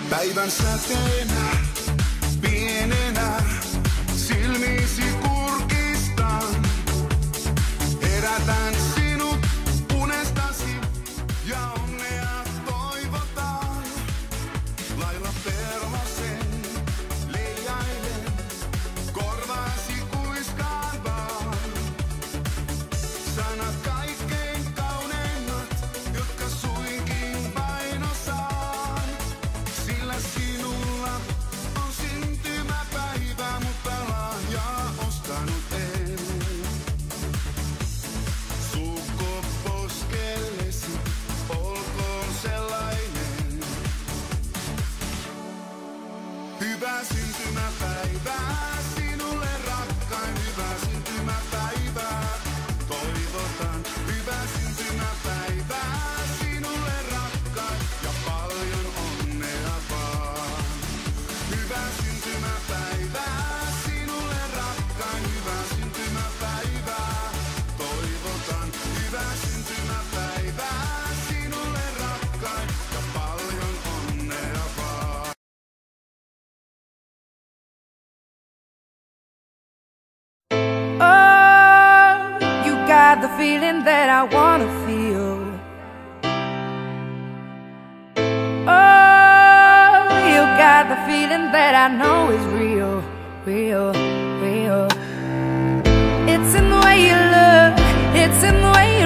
Päivän säteenä, pienenä, silmiisi kurkistan. Herätän sinut unestasi ja onnea toivotaan. Lailla perhosen leijailen, korvaasi kuiskaan vaan. Sanat kaikkein kauneimmat, jotka suinkin vain osaan. Sillä sinulla on syntymäpäivä, mutta lahjaa ostanut en. Suukko poskellesi, olkoon sellainen. Hyvää syntymäpäivää sinulle rakkain, hyvää syntymäpäivää toivotan. Hyvää syntymäpäivää sinulle rakkain ja paljon onnea vaan. Hyvää syntymäpäivää sinulle rakkain, hyvää syntymäpäivää toivotan. Hyvää syntymäpäivää sinulle rakkain ja paljon onnea vaan. Oh, you got the feeling that I wanna feel. Oh, you got the feeling that I know is real, real, real. It's in the way you look, it's in the way